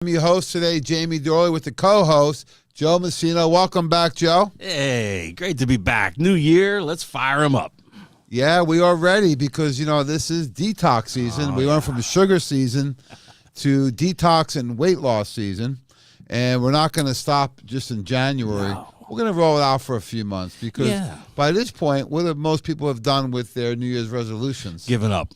I'm your host today, Jamie Dorley, with the co-host, Joe Messina. Welcome back, Joe. Hey, great to be back. New year, let's fire them up. Yeah, we are ready because, this is detox season. We went from sugar season to detox and weight loss season, and we're not going to stop just in January. No. We're going to roll it out for a few months because by this point, what have most people have done with their New Year's resolutions? Given up.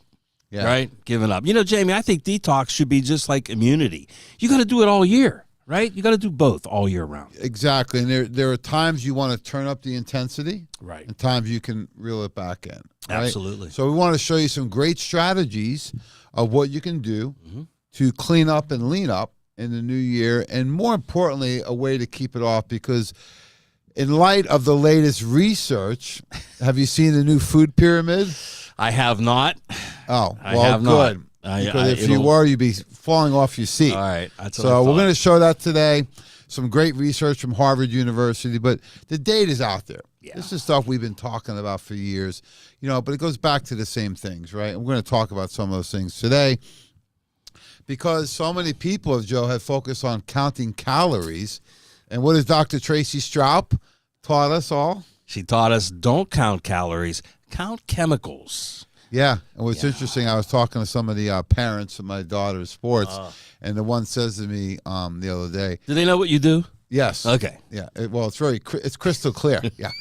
Yeah. Right? Giving up. Jamie, I think detox should be just like immunity. You got to do it all year, right? You got to do both all year round. Exactly. And there are times you want to turn up the intensity. Right. And times you can reel it back in. Right? Absolutely. So we want to show you some great strategies of what you can do to clean up and lean up in the new year. And more importantly, a way to keep it off, because in light of the latest research, have you seen the new food pyramid? I have not. Oh, well, I have good. Not. Because if you were, you'd be falling off your seat. All right. That's what So we're going to show that today. Some great research from Harvard University, but the data's out there. Yeah. This is stuff we've been talking about for years, but it goes back to the same things, right? And we're going to talk about some of those things today because so many people, Joe, have focused on counting calories. And what has Dr. Tracy Stroup taught us all? She taught us don't count calories, count chemicals. Yeah, and what's interesting, I was talking to some of the parents of my daughter's sports, and the one says to me the other day, do they know what you do? Yes. Okay. Yeah. It's crystal clear. Yeah.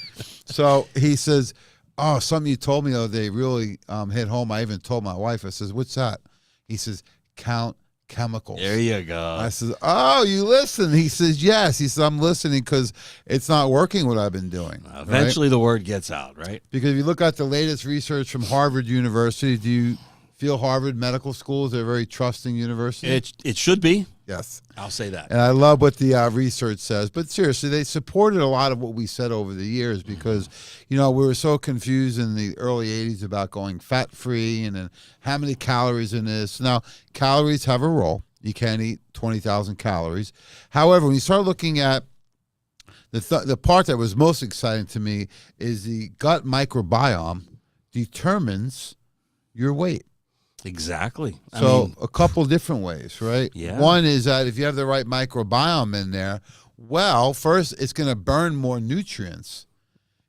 So he says, "Oh, something you told me the other day really hit home. I even told my wife." I says, "What's that?" He says, "Count chemicals." There you go. I says, "Oh, you listen?" He says, "Yes." He says, "I'm listening because it's not working what I've been doing." Eventually, the word gets out, right? Because if you look at the latest research from Harvard University, do you feel Harvard Medical School is a very trusting university? It should be. Yes. I'll say that. And I love what the research says. But seriously, they supported a lot of what we said over the years because, we were so confused in the early 80s about going fat-free and then how many calories in this. Now, calories have a role. You can't eat 20,000 calories. However, when you start looking at the part that was most exciting to me is the gut microbiome determines your weight. Exactly. So a couple different ways, right? Yeah. One is that if you have the right microbiome in there, well, first, it's going to burn more nutrients.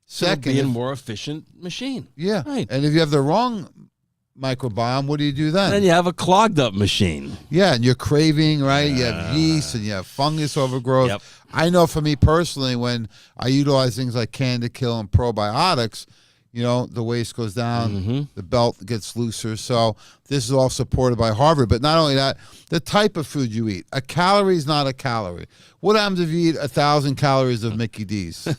Second, be a more efficient machine. Yeah. Right. And if you have the wrong microbiome, what do you do then? Then you have a clogged up machine. Yeah, and you're craving, right? You have yeast and you have fungus overgrowth. Yep. I know for me personally, when I utilize things like Candida Kill and probiotics, the waist goes down, the belt gets looser. So this is all supported by Harvard. But not only that, the type of food you eat. A calorie is not a calorie. What happens if you eat 1,000 calories of Mickey D's?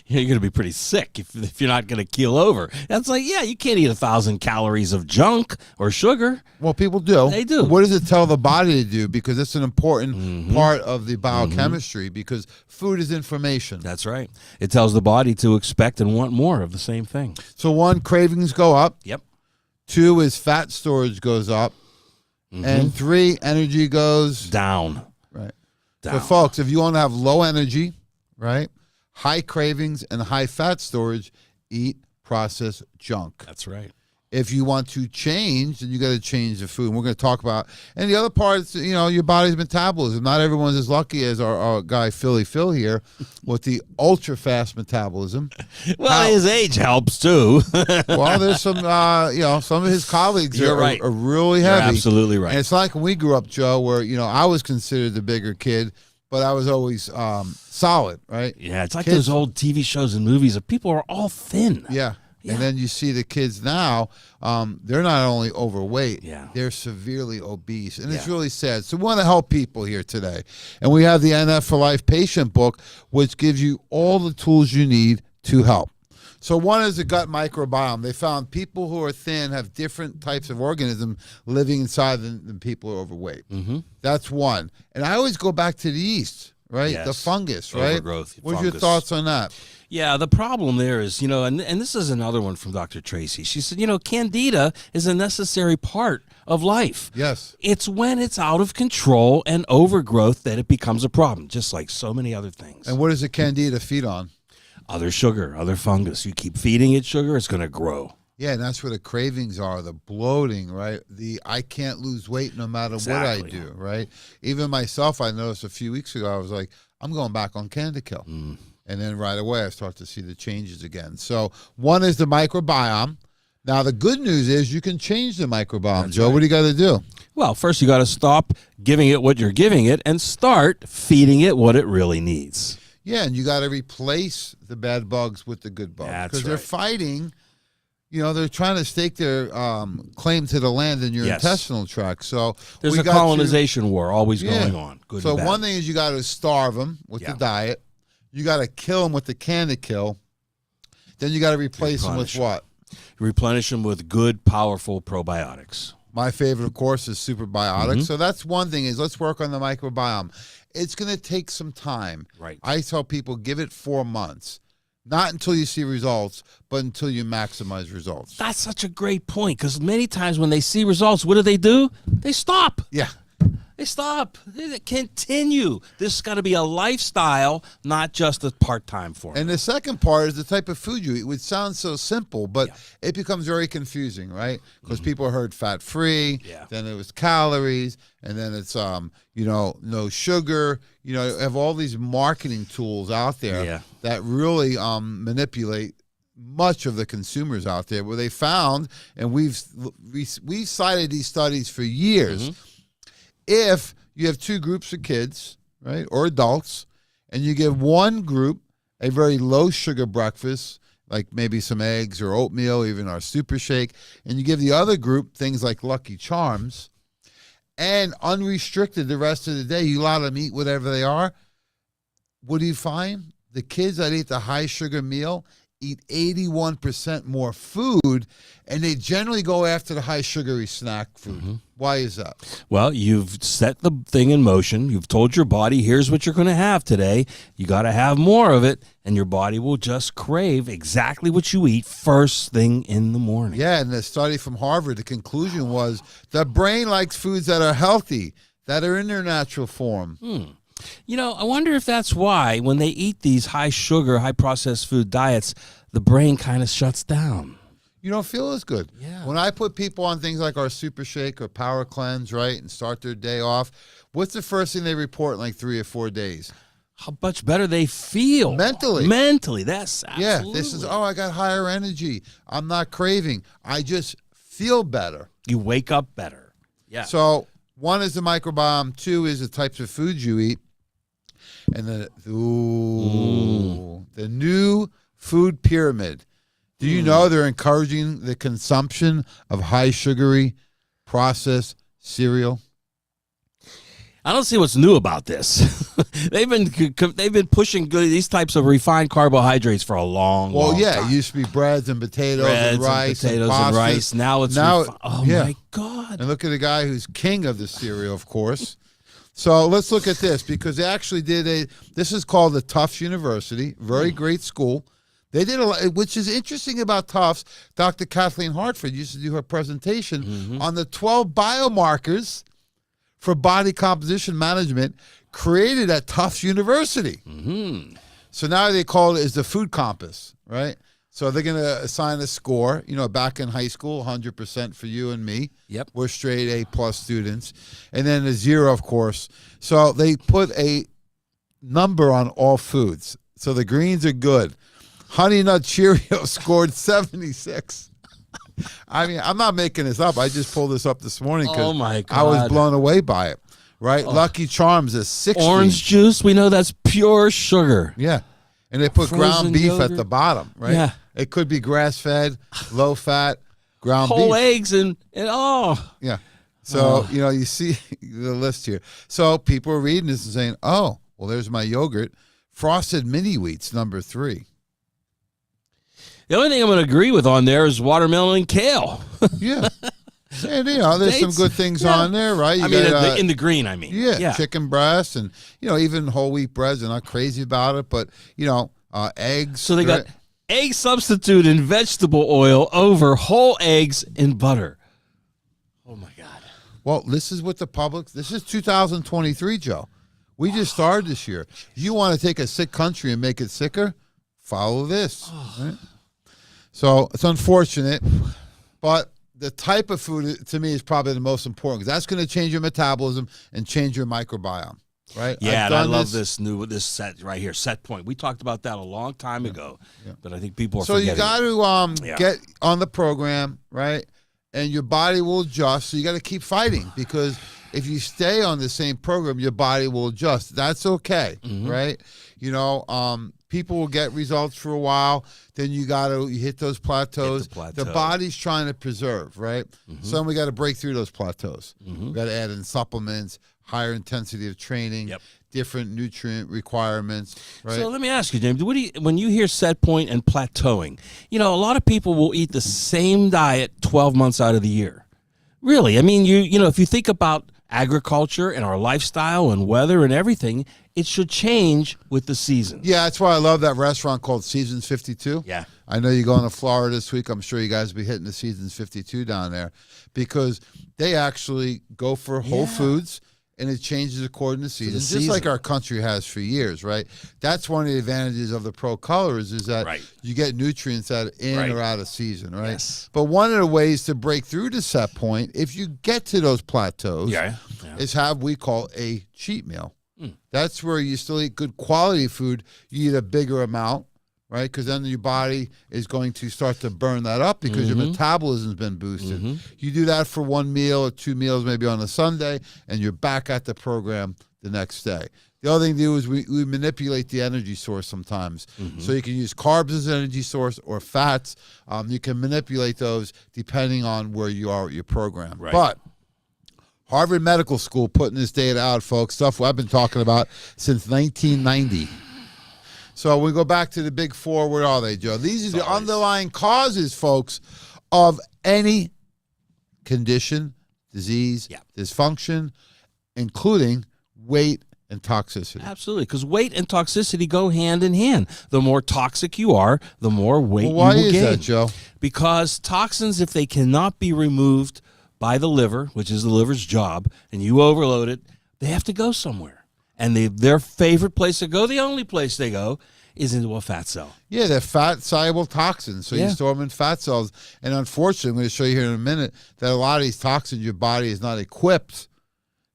You're going to be pretty sick if you're not going to keel over. That's like, you can't eat 1,000 calories of junk or sugar. Well, people do. They do. What does it tell the body to do? Because it's an important part of the biochemistry because food is information. That's right. It tells the body to expect and want more of the same thing. So one, cravings go up. Yep. Two is fat storage goes up. And three, energy goes down. Right. Down. So folks, if you want to have low energy, right, high cravings and high fat storage, eat processed junk. That's right. If you want to change, then you got to change the food. And we're going to talk about, and the other part is, your body's metabolism. Not everyone's as lucky as our guy Philly Phil here with the ultra fast metabolism. Well, his age helps too. Well, there's some, some of his colleagues You're are, right. are really heavy. You're absolutely right. And it's like when we grew up, Joe, where, I was considered the bigger kid, but I was always solid, right? Yeah, it's like those old TV shows and movies of people are all thin. Yeah. And then you see the kids now, they're not only overweight, they're severely obese. And it's really sad. So we want to help people here today. And we have the NF for Life patient book, which gives you all the tools you need to help. So one is the gut microbiome. They found people who are thin have different types of organisms living inside than people who are overweight. That's one. And I always go back to the yeast, right? Yes. The fungus, right? Overgrowth. What's your thoughts on that? Yeah, the problem there is, and this is another one from Dr. Tracy. She said, Candida is a necessary part of life. Yes. It's when it's out of control and overgrowth that it becomes a problem, just like so many other things. And what does the Candida feed on? Other sugar, other fungus. You keep feeding it sugar, it's going to grow. Yeah, and that's where the cravings are, the bloating, right? The I can't lose weight no matter what I do, right? Even myself, I noticed a few weeks ago, I was like, I'm going back on Candikill. And then right away, I start to see the changes again. So one is the microbiome. Now, the good news is you can change the microbiome. That's Joe, right. what do you got to do? Well, first you got to stop giving it what you're giving it and start feeding it what it really needs. Yeah, and you got to replace the bad bugs with the good bugs. That's Because they're right. fighting, they're trying to stake their claim to the land in your Yes. intestinal tract. So There's we a got to- colonization war always Yeah. going on. Good So and bad. one thing is you got to starve them with the diet. You got to kill them with the Candikill. Then you got to replace them with what? Replenish them with good, powerful probiotics. My favorite, of course, is Superbiotics. Mm-hmm. So that's one thing is let's work on the microbiome. It's going to take some time. Right. I tell people give it 4 months. Not until you see results, but until you maximize results. That's such a great point because many times when they see results, what do? They stop. Yeah. They stop. They continue. This has got to be a lifestyle, not just a part-time form. And the second part is the type of food you eat, which sounds so simple, but it becomes very confusing, right? Because people heard fat-free, then it was calories, and then it's no sugar. You have all these marketing tools out there that really manipulate much of the consumers out there. Where they found, and we've cited these studies for years. If you have two groups of kids, right, or adults, and you give one group a very low sugar breakfast, like maybe some eggs or oatmeal, even our super shake, and you give the other group things like Lucky Charms, and unrestricted the rest of the day, you allow them to eat whatever they are, what do you find? The kids that eat the high sugar meal eat 81% more food, and they generally go after the high sugary snack food. Why is that? Well, you've set the thing in motion. You've told your body, here's what you're going to have today. You got to have more of it, and your body will just crave exactly what you eat first thing in the morning. Yeah, and the study from Harvard, the conclusion was the brain likes foods that are healthy, that are in their natural form. I wonder if that's why when they eat these high sugar, high processed food diets, the brain kind of shuts down. You don't feel as good. Yeah. When I put people on things like our Super Shake or Power Cleanse, right, and start their day off, what's the first thing they report in like 3 or 4 days? How much better they feel. Mentally, that's absolutely. Yeah, this is, I got higher energy. I'm not craving. I just feel better. You wake up better. Yeah. So one is the microbiome. 2 is the types of foods you eat. And the new food pyramid. Do you know they're encouraging the consumption of high sugary processed cereal? I don't see what's new about this. They've been pushing these types of refined carbohydrates for a long time. It used to be breads and potatoes and rice potatoes and rice. Now it's my God. And look at the guy who's king of the cereal, of course. So let's look at this because they actually did this is called the Tufts University, very great school. They did a lot, which is interesting about Tufts. Dr. Kathleen Hartford used to do her presentation on the 12 biomarkers for body composition management created at Tufts University. So now they call it is the food compass, right? So they're going to assign a score. Back in high school, 100% for you and me. Yep. We're straight A+ students. And then a 0, of course. So they put a number on all foods. So the greens are good. Honey Nut Cheerios scored 76. I mean, I'm not making this up. I just pulled this up this morning because I was blown away by it. Right? Lucky Charms is 60. Orange juice, we know that's pure sugar. Yeah. And they put ground Frozen beef yogurt. at the bottom, right? Yeah. It could be grass-fed, low-fat, ground Whole beef. eggs and Yeah. So, you see the list here. So people are reading this and saying, oh, well, there's my yogurt. Frosted Mini Wheats, number 3. The only thing I'm going to agree with on there is watermelon and kale. Yeah. And, there's some good things on there, right? You in the green, I mean. Yeah, chicken breast and, even whole wheat breads. They're not crazy about it, but, eggs. So they got egg substitute in vegetable oil over whole eggs in butter. Oh, my God. Well, this is this is 2023, Joe. We just started this year. You want to take a sick country and make it sicker? Follow this. Right? So it's unfortunate, but the type of food to me is probably the most important because that's going to change your metabolism and change your microbiome. Right. Yeah, and I love this set right here, Set Point. We talked about that a long time ago, but I think people are forgetting. So you got to get on the program, right? And your body will adjust. So you got to keep fighting because if you stay on the same program, your body will adjust. That's okay, right? You know, people will get results for a while. Then you hit those plateaus. The body's trying to preserve, right? So then we got to break through those plateaus. We got to add in supplements, higher intensity of training, different nutrient requirements. Right? So let me ask you, James, when you hear set point and plateauing, you know, a lot of people will eat the same diet 12 months out of the year. Really? I mean, you know, if you think about agriculture and our lifestyle and weather and everything, it should change with the season. Yeah, that's why I love that restaurant called Seasons 52. Yeah. I know you're going to Florida this week. I'm sure you guys will be hitting the Seasons 52 down there because they actually go for whole foods. And it changes according to season, just like our country has for years, right? That's one of the advantages of the Pro Colors is that you get nutrients that are in or out of season, right? Yes. But one of the ways to break through the set point, if you get to those plateaus, is have we call a cheat meal. That's where you still eat good quality food. You eat a bigger amount, right? Because then your body is going to start to burn that up because your metabolism's been boosted. You do that for 1 meal or 2 meals maybe on a Sunday, and you're back at the program the next day. The other thing to do is we manipulate the energy source sometimes. So you can use carbs as an energy source or fats. You can manipulate those depending on where you are with your program. Right. But Harvard Medical School putting this data out, folks, stuff I've been talking about since 1990. So we go back to the big four. Where are they, Joe? These are the underlying causes, folks, of any condition, disease, dysfunction, including weight and toxicity. Absolutely, because weight and toxicity go hand in hand. The more toxic you are, the more weight you will gain. Why is that, Joe? Because toxins, if they cannot be removed by the liver, which is the liver's job, and you overload it, they have to go somewhere. And their favorite place to go, the only place they go, is into a fat cell. Yeah, they're fat-soluble toxins, so you store them in fat cells. And unfortunately, I'm going to show you here in a minute that a lot of these toxins, your body is not equipped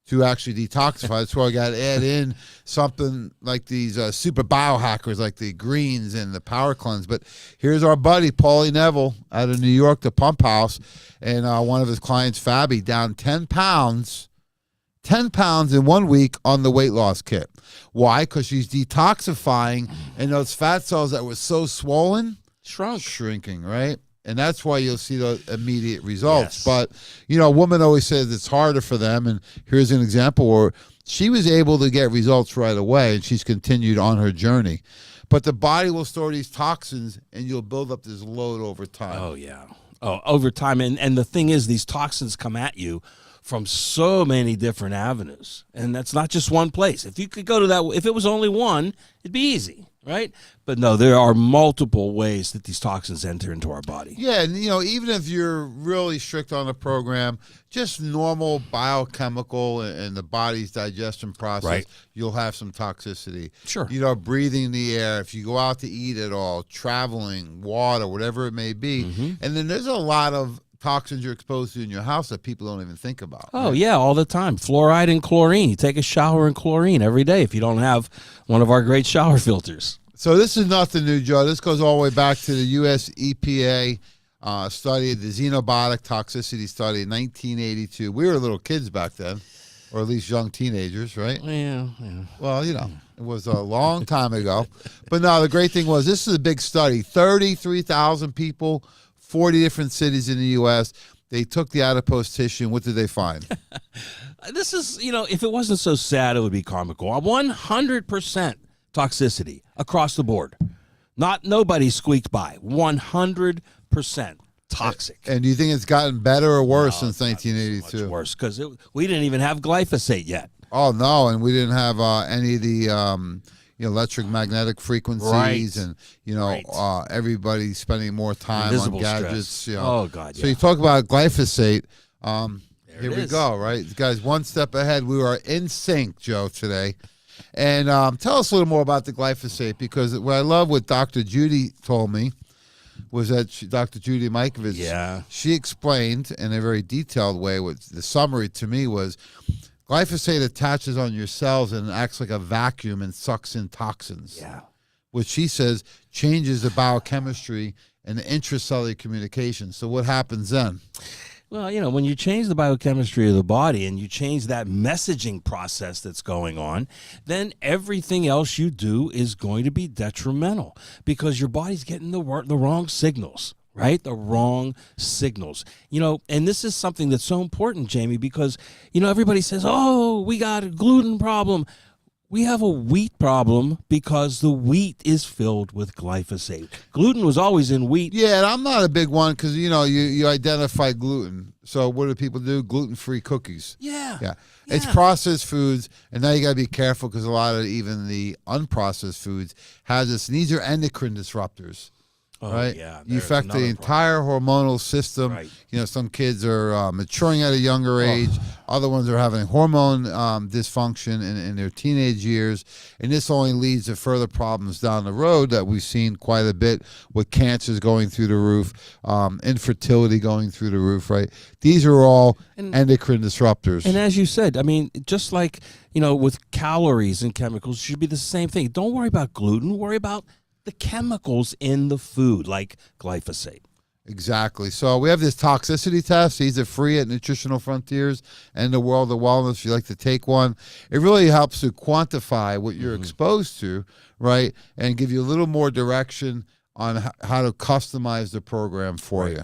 to actually detoxify. That's why I got to add in something like these super biohackers like the greens and the power cleanse. But here's our buddy, Paulie Neville, out of New York, the Pump House, and one of his clients, Fabi, down 10 pounds. 10 pounds in 1 week on the weight loss kit. Why? Because she's detoxifying, and those fat cells that were so swollen, shrinking, right? And that's why you'll see the immediate results. But, you know, a woman always says it's harder for them, and here's an example where she was able to get results right away, and she's continued on her journey. But the body will store these toxins, and you'll build up this load over time. Oh, yeah. Oh, over time. And the thing is, these toxins come at you from so many different avenues. And that's not just one place. If you could go to that, if it was only one, it'd be easy, right? But no, there are multiple ways that these toxins enter into our body. Yeah, and you know, even if you're really strict on the program, just normal biochemical and the body's digestion process, you'll have some toxicity. Sure. You know, breathing the air, if you go out to eat at all, traveling, water, whatever it may be. And then there's a lot of toxins you're exposed to in your house that people don't even think about. Oh, yeah, all the time. Fluoride and chlorine. You take a shower in chlorine every day if you don't have one of our great shower filters. So this is nothing new, Joe. This goes all the way back to the U.S. EPA study, the xenobiotic toxicity study in 1982. We were little kids back then, or at least young teenagers, right? Yeah. Well, you know, it was a long time ago. But no, the great thing was this is a big study. 33,000 people, 40 different cities in the U.S. They took the adipose tissue, and what did they find? This is, you know, if it wasn't so sad, it would be comical. 100% toxicity across the board. Nobody squeaked by. 100% toxic. And do you think it's gotten better or worse since 1982? Much worse, because we didn't even have glyphosate yet. Oh, no, and we didn't have any of the electromagnetic frequencies and, everybody spending more time invisible on gadgets. You know. Oh, God, So you talk about glyphosate. Here we go, right? Guys, one step ahead. We are in sync, Joe, today. And tell us a little more about the glyphosate, because what I love what Dr. Judy told me, was that Dr. Judy Mikovits. Yeah. She explained in a very detailed way what the summary to me was glyphosate attaches on your cells and acts like a vacuum and sucks in toxins. Yeah. Which she says changes the biochemistry and the intracellular communication. So what happens then? Well, when you change the biochemistry of the body and you change that messaging process that's going on, then everything else you do is going to be detrimental because your body's getting the wrong signals, right? The wrong signals. And this is something that's so important, Jamie, because, everybody says, oh, we got a gluten problem. We have a wheat problem because the wheat is filled with glyphosate. Gluten was always in wheat. Yeah, and I'm not a big one because, you identify gluten. So what do people do? Gluten-free cookies. Yeah. It's processed foods, and now you got to be careful because a lot of even the unprocessed foods has this. And these are endocrine disruptors. Oh, right? yeah. You affect the entire hormonal system. Right. Some kids are maturing at a younger age. Other ones are having hormone dysfunction in their teenage years. And this only leads to further problems down the road that we've seen quite a bit with cancers going through the roof, infertility going through the roof, right? These are all endocrine disruptors. And as you said, just like, with calories and chemicals, it should be the same thing. Don't worry about gluten. Worry about the chemicals in the food, like glyphosate. Exactly. So we have this toxicity test. These are free at Nutritional Frontiers and the World of Wellness. If you like to take one, it really helps to quantify what you're exposed to, right, and give you a little more direction on how to customize the program for you.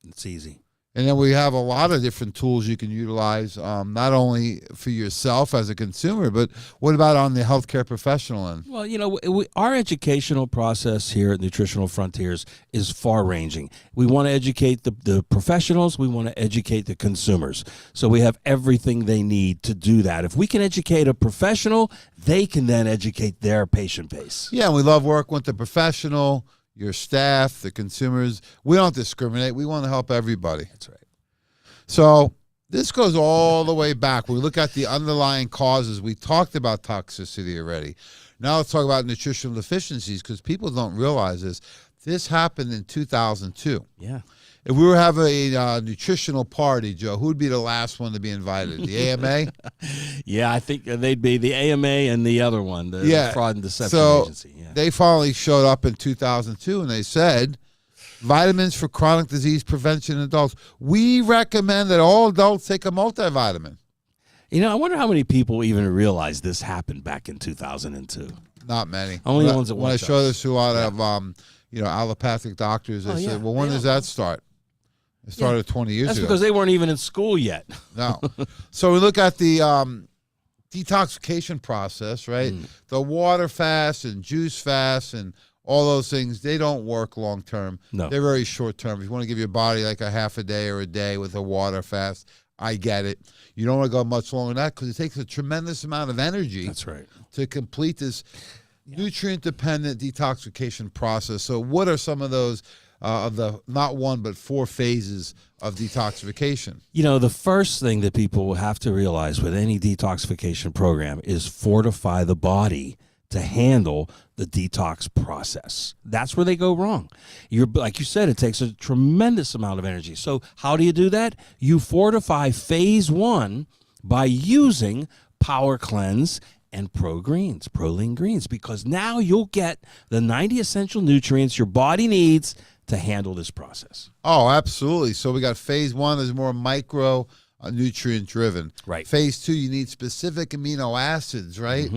It's easy. And then we have a lot of different tools you can utilize, not only for yourself as a consumer, but what about on the healthcare professional end? Well, our educational process here at Nutritional Frontiers is far-ranging. We want to educate the professionals. We want to educate the consumers. So we have everything they need to do that. If we can educate a professional, they can then educate their patient base. Yeah, and we love working with the professional, your staff, the consumers. We don't discriminate. We want to help everybody. That's right. So this goes all the way back. We look at the underlying causes. We talked about toxicity already. Now let's talk about nutritional deficiencies because people don't realize this. This happened in 2002. Yeah. If we were having a nutritional party, Joe, who would be the last one to be invited? The AMA? Yeah, I think they'd be the AMA and the other one, the Fraud and Deception Agency. Yeah. They finally showed up in 2002, and they said, vitamins for chronic disease prevention in adults. We recommend that all adults take a multivitamin. I wonder how many people even realize this happened back in 2002. Not many. Only the ones that when I watch show us. this to a lot of allopathic doctors, they said, well, when does that start? It started 20 years ago. That's because they weren't even in school yet. No. So we look at the detoxification process, right? The water fast and juice fast and all those things, they don't work long term. No. They're very short term. If you want to give your body like a half a day or a day with a water fast, I get it. You don't want to go much longer than that because it takes a tremendous amount of energy. That's right. To complete this nutrient-dependent detoxification process. So what are some of those of the not one but 4 phases of detoxification? The first thing that people will have to realize with any detoxification program is fortify the body to handle the detox process. That's where they go wrong. Like you said, it takes a tremendous amount of energy. So how do you do that? You fortify phase 1 by using Power Cleanse and Proline Greens, because now you'll get the 90 essential nutrients your body needs to handle this process. Oh, absolutely. So we got phase 1 is more micro nutrient driven. Right. Phase 2, you need specific amino acids, right?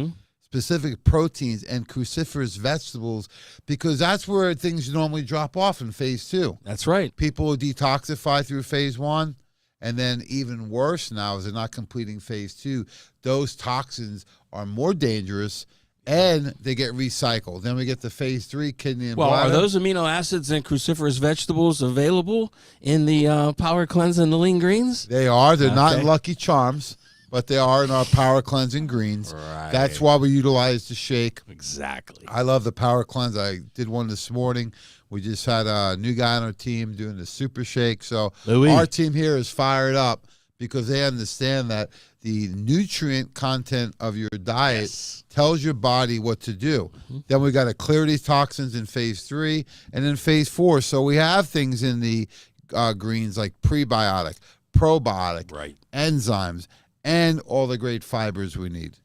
Specific proteins and cruciferous vegetables, because that's where things normally drop off in phase 2. That's right. People will detoxify through phase 1, and then even worse now is they're not completing phase 2. Those toxins are more dangerous and they get recycled. Then we get to phase 3, kidney and bladder. Are those amino acids and cruciferous vegetables available in the Power Cleanse and the Lean Greens? They are. They're not in Lucky Charms, but they are in our Power Cleansing Greens. Right. That's why we utilize the shake. Exactly. I love the Power Cleanse. I did one this morning. We just had a new guy on our team doing the Super Shake. So Louis. Our team here is fired up because they understand that the nutrient content of your diet tells your body what to do. Then we got to clear these toxins in phase 3 and then phase 4. So we have things in the greens like prebiotic, probiotic, enzymes, and all the great fibers we need.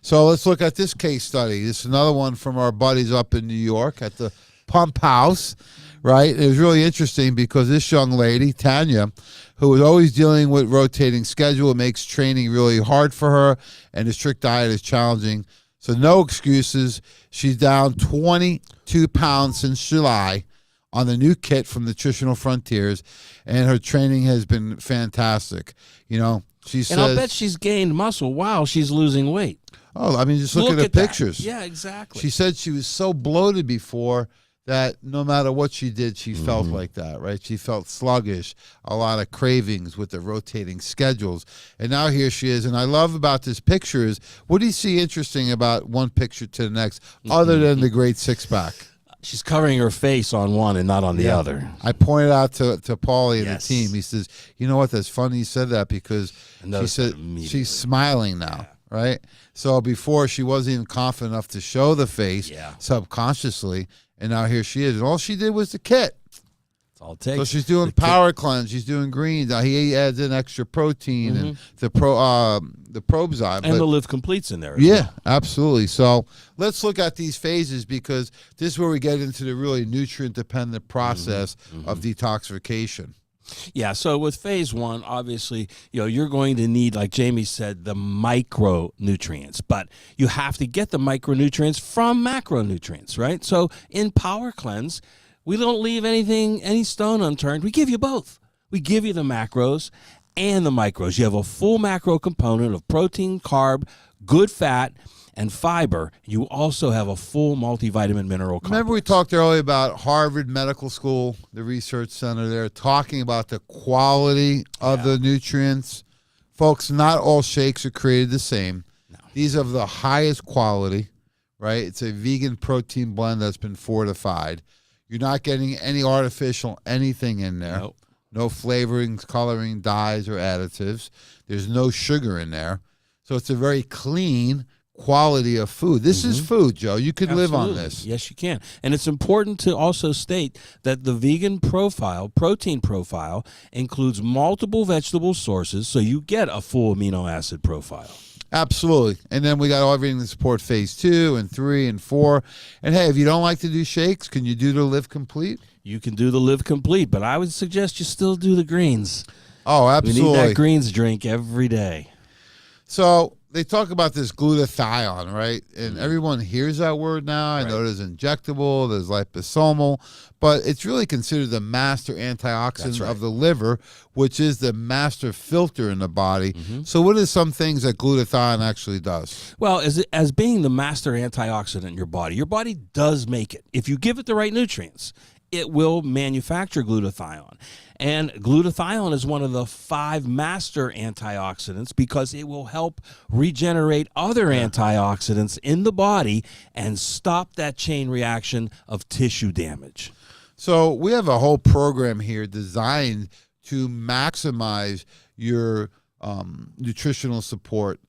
So let's look at this case study. This is another one from our buddies up in New York at the Pump House, right? It was really interesting because this young lady, Tanya, who was always dealing with rotating schedule, it makes training really hard for her, and the strict diet is challenging. So no excuses. She's down 22 pounds since July on the new kit from Nutritional Frontiers, and her training has been fantastic. You know, she says, and I'll bet she's gained muscle while she's losing weight. Oh, I mean, just look at the pictures. Yeah, exactly. She said she was so bloated before that no matter what she did, she felt like that, right? She felt sluggish, a lot of cravings with the rotating schedules. And now here she is. And I love about this picture is, what do you see interesting about one picture to the next, other than the great six-pack? She's covering her face on one and not on the other. I pointed out to Paulie and the team. He says, you know what, that's funny you said that because she said she's smiling now, right? So before she wasn't even confident enough to show the face subconsciously. And now here she is. And all she did was the kit. That's all it takes. So she's doing power cleanse. She's doing greens. Now he adds in extra protein and the Probzyme. And the Live Complete's in there. Yeah, absolutely. So let's look at these phases because this is where we get into the really nutrient-dependent process of detoxification. Yeah, so with phase 1, obviously, you're going to need, like Jamie said, the micronutrients, but you have to get the micronutrients from macronutrients, right? So in Power Cleanse, we don't leave any stone unturned. We give you both. We give you the macros and the micros. You have a full macro component of protein, carb, good fat, and fiber. You also have a full multivitamin mineral complex. Remember we talked earlier about Harvard Medical School, the research center there, talking about the quality of the nutrients. Folks, not all shakes are created the same. No. These are of the highest quality, right? It's a vegan protein blend that's been fortified. You're not getting any artificial anything in there. Nope. No flavorings, coloring, dyes, or additives. There's no sugar in there. So it's a very clean quality of food. This is food, Joe. You could live on this. Yes, you can. And it's important to also state that the vegan protein profile, includes multiple vegetable sources, so you get a full amino acid profile. Absolutely. And then we got everything to support phase 2 and 3 and 4. And hey, if you don't like to do shakes, can you do the Live Complete? You can do the Live Complete, but I would suggest you still do the greens. Oh, absolutely. We need that greens drink every day. So they talk about this glutathione, right? And everyone hears that word now. I know there's injectable, there's liposomal, but it's really considered the master antioxidant of the liver, which is the master filter in the body. So what are some things that glutathione actually does? Well, as being the master antioxidant in your body does make it. If you give it the right nutrients, it will manufacture glutathione. And glutathione is one of the 5 master antioxidants because it will help regenerate other antioxidants in the body and stop that chain reaction of tissue damage. So we have a whole program here designed to maximize your nutritional support,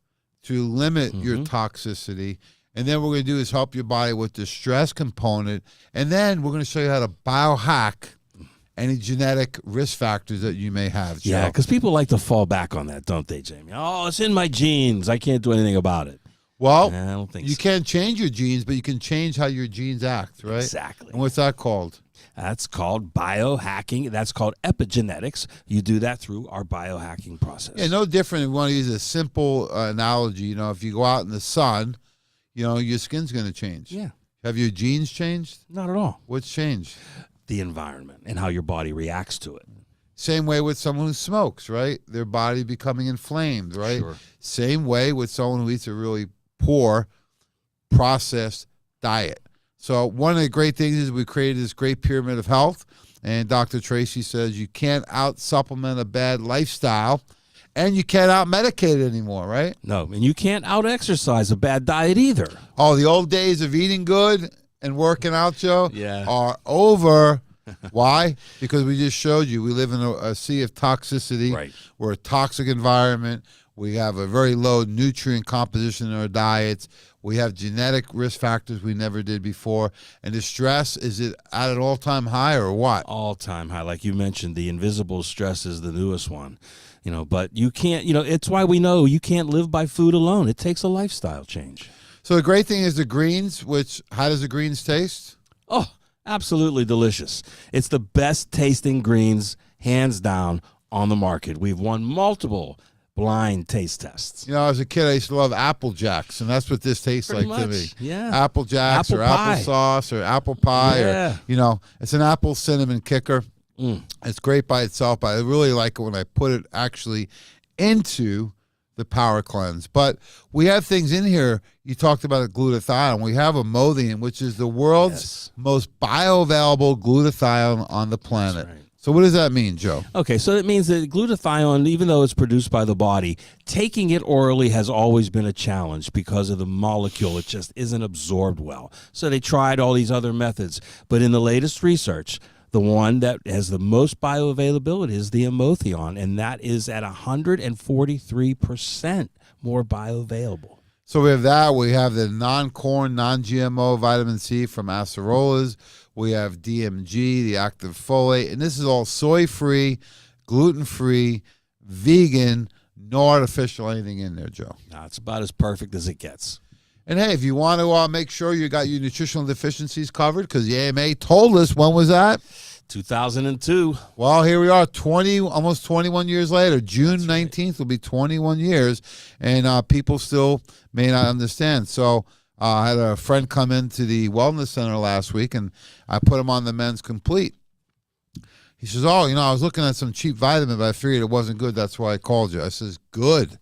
to limit your toxicity. And then what we're going to do is help your body with the stress component. And then we're going to show you how to biohack any genetic risk factors that you may have, Joe. Yeah, because people like to fall back on that, don't they, Jamie? Oh, it's in my genes. I can't do anything about it. Well, I don't think you can't change your genes, but you can change how your genes act, right? Exactly. And what's that called? That's called biohacking. That's called epigenetics. You do that through our biohacking process. Yeah, no different. If we want to use a simple analogy, if you go out in the sun, your skin's going to change. Yeah. Have your genes changed? Not at all. What's changed? The environment and how your body reacts to it. Same way with someone who smokes, right? Their body becoming inflamed, right? Sure. Same way with someone who eats a really poor processed diet. So one of the great things is we created this great pyramid of health, and Dr. Tracy says you can't out-supplement a bad lifestyle, and you can't out-medicate it anymore, right? No, and you can't out-exercise a bad diet either. Oh, the old days of eating good and working out, Joe, Yeah. are over. Why? Because we just showed you we live in a sea of toxicity. Right. We're a toxic environment. We have a very low nutrient composition in our diets. We have genetic risk factors we never did before. And the stress, is it at an all-time high or what? All-time high. Like you mentioned, the invisible stress is the newest one. But you can't, it's why we know you can't live by food alone. It takes a lifestyle change. So the great thing is the greens, how does the greens taste? Oh, absolutely delicious. It's the best tasting greens, hands down, on the market. We've won multiple blind taste tests. As a kid, I used to love Apple Jacks, and that's what this tastes Pretty like to much, me. yeah. Apple Jacks Apple or pie. applesauce or apple pie. Yeah. Or, it's an apple cinnamon kicker. It's great by itself, but I really like it when I put it actually into the Power Cleanse. But we have things in here. You talked about a glutathione. We have Imodium, which is the world's most bioavailable glutathione on the planet. That's right. So what does that mean, Joe? Okay, so it means that glutathione, even though it's produced by the body, taking it orally has always been a challenge because of the molecule. It just isn't absorbed well. So they tried all these other methods. But in the latest research, the one that has the most bioavailability is the Imodium, and that is at 143% more bioavailable. So we have that. We have the non-corn, non-GMO vitamin C from acerolas. We have DMG, the active folate. And this is all soy-free, gluten-free, vegan, no artificial anything in there, Joe. Now, it's about as perfect as it gets. And, hey, if you want to make sure you got your nutritional deficiencies covered, because the AMA told us, when was that? 2002. Well, here we are, almost 21 years later. June 19th will be 21 years, and people still may not understand. So I had a friend come into the wellness center last week, and I put him on the Men's Complete. He says, I was looking at some cheap vitamin, but I figured it wasn't good. That's why I called you. I says, good.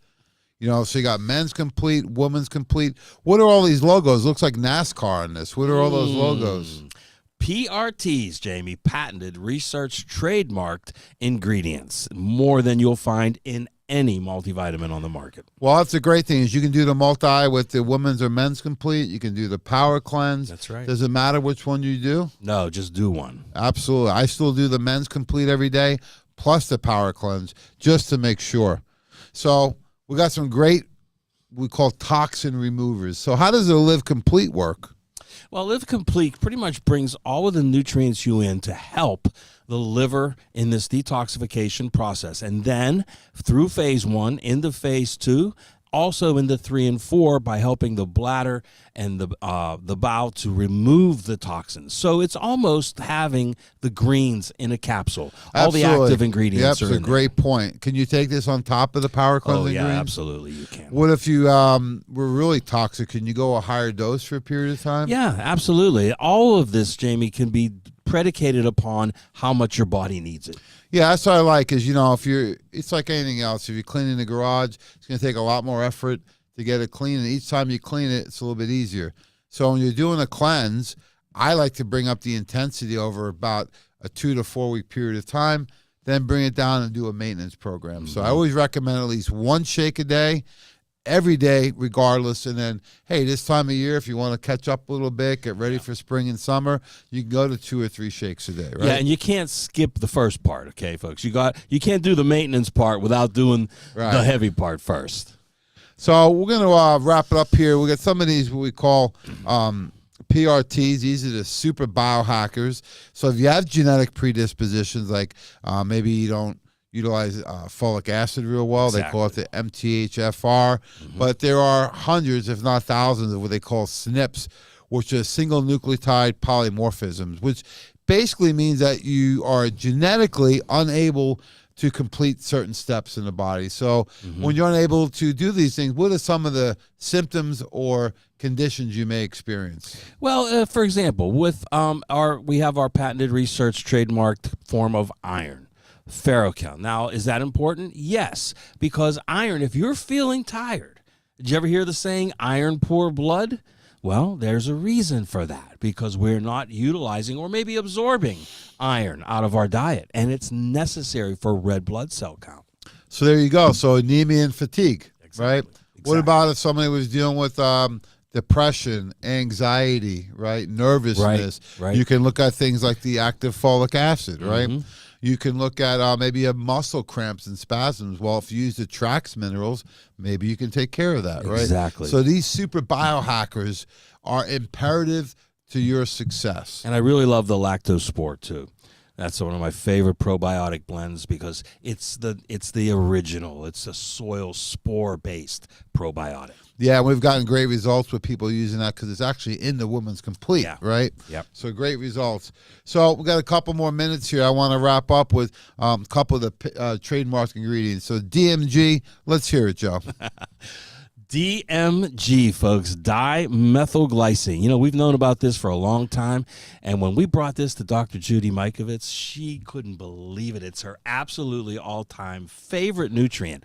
So you got Men's Complete, Women's Complete. What are all these logos? Looks like NASCAR in this. What are all those logos? PRTs, Jamie, patented, research, trademarked ingredients, more than you'll find in any multivitamin on the market. Well, that's the great thing is you can do the multi with the Women's or Men's Complete. You can do the Power Cleanse. That's right. Does it matter which one you do? No, just do one. Absolutely. I still do the Men's Complete every day, plus the Power Cleanse, just to make sure. So we got some great, we call toxin removers. So how does the Live Complete work? Well, Live Complete pretty much brings all of the nutrients you in to help the liver in this detoxification process. And then through phase 1 into phase 2, also into 3 and 4 by helping the bladder and the bowel to remove the toxins. So it's almost having the greens in a capsule. All Absolutely. the active ingredients are in That's a great point. Can you take this on top of the Power Cleanse yeah, ingredients? absolutely you can. What if you were really toxic? Can you go a higher dose for a period of time? Yeah, absolutely. All of this, Jamie, can be predicated upon how much your body needs it. Yeah, that's what I like is, it's like anything else. If you're cleaning the garage, it's going to take a lot more effort to get it clean. And each time you clean it, it's a little bit easier. So when you're doing a cleanse, I like to bring up the intensity over about a 2 to 4 week period of time, then bring it down and do a maintenance program. Mm-hmm. So I always recommend at least one shake a day, every day, regardless. And then, hey, this time of year, if you want to catch up a little bit, get ready for spring and summer, you can go to 2 or 3 shakes a day, right? Yeah, and you can't skip the first part, okay, folks? You can't do the maintenance part without doing the heavy part first. So we're going to wrap it up here. We got some of these what we call PRTs. These are the super biohackers. So if you have genetic predispositions, like maybe you don't utilize folic acid real well. Exactly. They call it the MTHFR. Mm-hmm. But there are hundreds, if not thousands, of what they call SNPs, which are single nucleotide polymorphisms, which basically means that you are genetically unable to complete certain steps in the body. So when you're unable to do these things, what are some of the symptoms or conditions you may experience? Well, for example, with we have our patented research trademarked form of iron. Ferrochel. Now, is that important? Yes, because iron, if you're feeling tired, did you ever hear the saying, iron poor blood? Well, there's a reason for that, because we're not utilizing or maybe absorbing iron out of our diet, and it's necessary for red blood cell count. So there you go. So anemia and fatigue, exactly. Right? Exactly. What about if somebody was dealing with depression, anxiety, right? Nervousness. Right. You can look at things like the active folic acid, right? You can look at maybe you have muscle cramps and spasms. Well, if you use the Trax minerals, maybe you can take care of that, right? Exactly. So these super biohackers are imperative to your success. And I really love the Lactose Sport too. That's one of my favorite probiotic blends because it's the original. It's a soil spore based probiotic. Yeah, we've gotten great results with people using that because it's actually in the Woman's Complete, right? Yep. So great results. So we got a couple more minutes here. I want to wrap up with a couple of the trademark ingredients. So DMG, let's hear it, Joe. DMG, folks, dimethylglycine. You know, we've known about this for a long time, and when we brought this to Dr. Judy Mikovits, she couldn't believe it. It's her absolutely all-time favorite nutrient.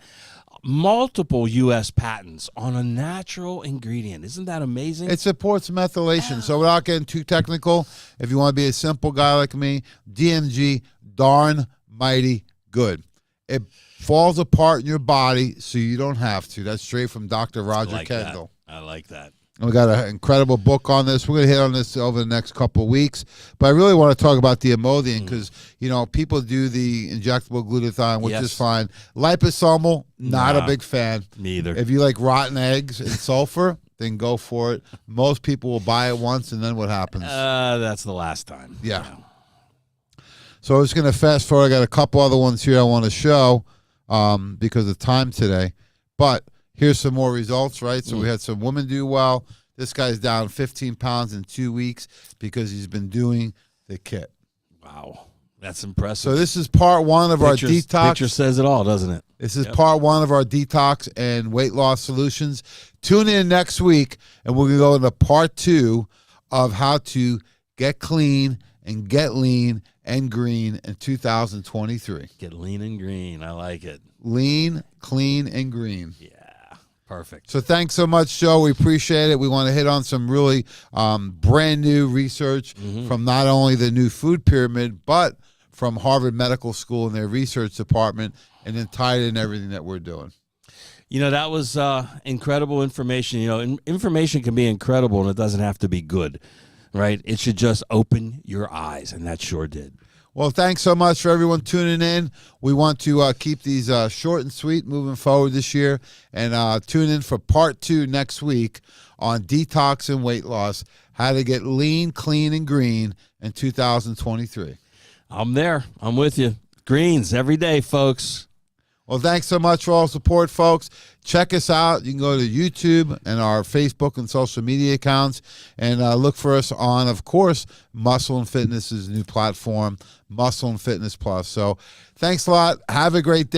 Multiple U.S. patents on a natural ingredient. Isn't that amazing? It supports methylation. So without getting too technical, if you want to be a simple guy like me, DMG, darn mighty good. It falls apart in your body so you don't have to. That's straight from Dr. Roger Kendall. I like that. And we got an incredible book on this. We're going to hit on this over the next couple of weeks. But I really want to talk about the Imodium because, you know, people do the injectable glutathione, which is fine. Liposomal, not a big fan. Me either. If you like rotten eggs and sulfur, then go for it. Most people will buy it once, and then what happens? That's the last time. Yeah. So I'm just going to fast forward. I got a couple other ones here I want to show because of time today. But here's some more results, right? So we had some women do well. This guy's down 15 pounds in 2 weeks because he's been doing the kit. Wow. That's impressive. So this is part one of our detox. Picture says it all, doesn't it? This is part one of our detox and weight loss solutions. Tune in next week, and we're going to go into part two of how to get clean and get lean and green in 2023. Get lean and green. I like it. Lean, clean, and green. Yeah. Perfect. So thanks so much, Joe. We appreciate it. We want to hit on some really brand new research from not only the new food pyramid, but from Harvard Medical School and their research department, and then tied in everything that we're doing. You know, that was incredible information. You know, information can be incredible, and it doesn't have to be good, right? It should just open your eyes, and that sure did. Well, thanks so much for everyone tuning in. We want to keep these short and sweet moving forward this year. And tune in for part two next week on detox and weight loss, how to get lean, clean, and green in 2023. I'm there. I'm with you. Greens every day, folks. Well, thanks so much for all the support, folks. Check us out. You can go to YouTube and our Facebook and social media accounts and look for us on, of course, Muscle and Fitness's new platform, Muscle and Fitness Plus. So thanks a lot. Have a great day.